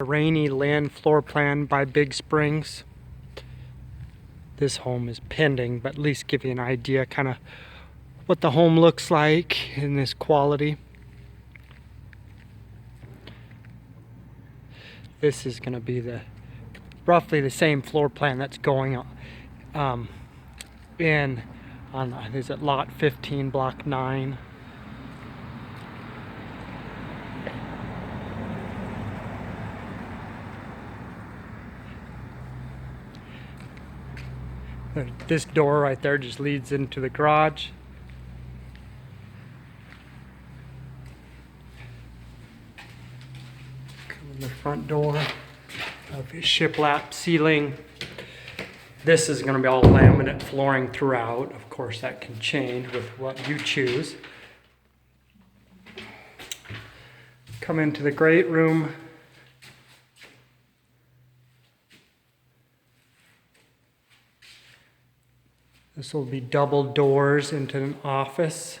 Rani Lynn floor plan by Big Springs. This home is pending, but at least give you an idea kind of what the home looks like in this quality. This is going to be roughly the same floor plan that's going in on is it lot 15, block 9. This door right there just leads into the garage. Come in the front door of his shiplap ceiling. This is going to be all laminate flooring throughout. Of course, that can change with what you choose. Come into the great room. This will be double doors into an office.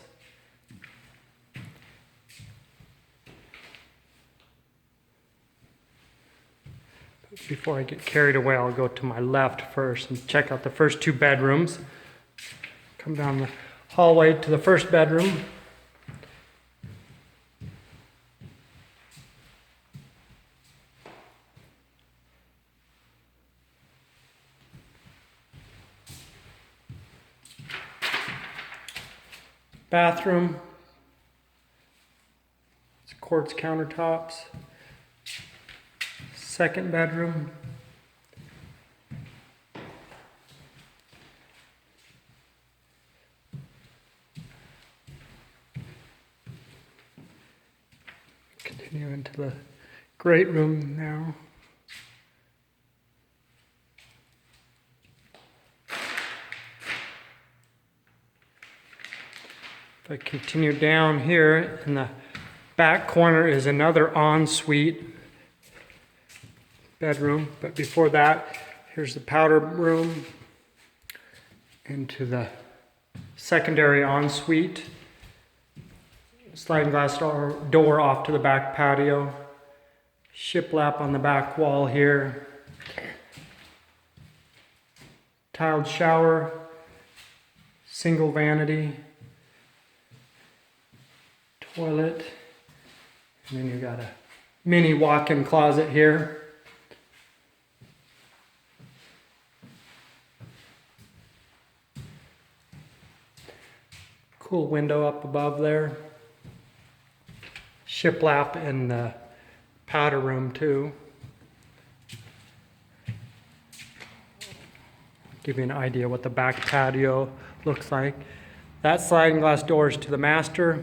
But before I get carried away, I'll go to my left first and check out the first two bedrooms. Come down the hallway to the first bedroom. Bathroom, it's quartz countertops. Second bedroom, continue into the great room now. If I continue down here, in the back corner is another ensuite bedroom. But before that, here's the powder room into the secondary ensuite. Sliding glass door off to the back patio. Shiplap on the back wall here. Tiled shower. Single vanity. Toilet, and then you've got a mini walk-in closet here. Cool window up above there. Shiplap in the powder room too. Give you an idea what the back patio looks like. That sliding glass door is to the master.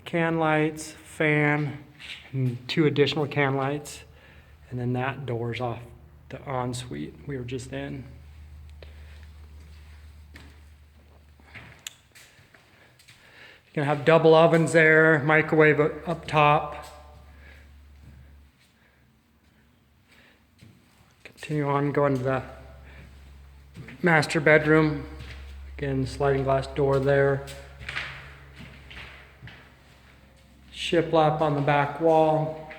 Can lights, fan, and 2 additional can lights. And then that door's off the ensuite we were just in. You're gonna have double ovens there, microwave up top. Continue on going to the master bedroom. Again, sliding glass door there. Shiplap on the back wall.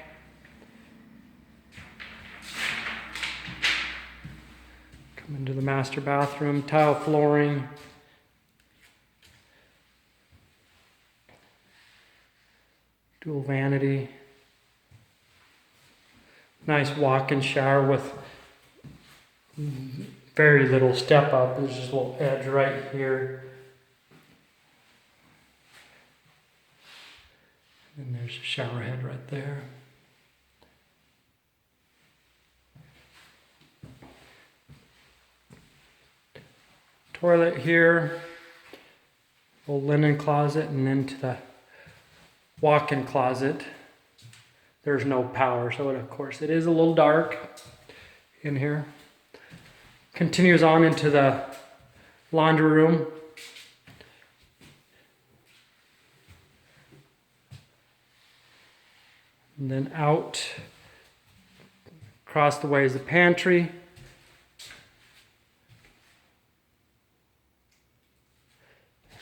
Come into the master bathroom, tile flooring. Dual vanity. Nice walk-in shower with very little step up. There's just a little edge right here. And there's a shower head right there. Toilet here. Old linen closet, and then to the walk-in closet. There's no power, so of course it is a little dark in here. Continues on into the laundry room. And then out, across the way is the pantry.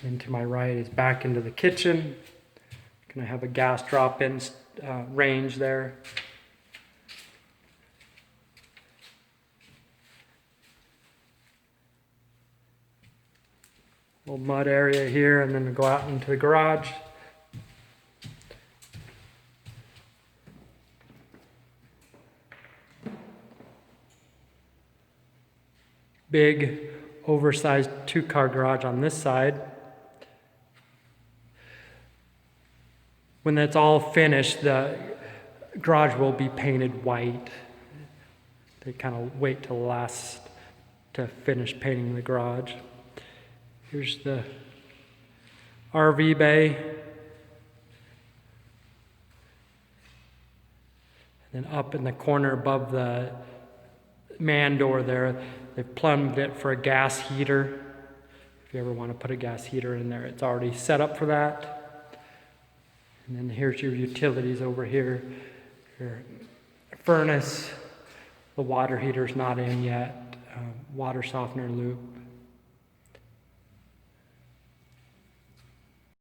And to my right is back into the kitchen. Gonna have a gas drop-in range there. little mud area here, and then go out into the garage. Big, oversized 2-car garage on this side. When that's all finished, the garage will be painted white. They kind of wait till last to finish painting the garage. Here's the RV bay. And then up in the corner above the man door there, they've plumbed it for a gas heater. If you ever want to put a gas heater in there, it's already set up for that. And then here's your utilities over here. Your furnace, the water heater's not in yet. Water softener loop.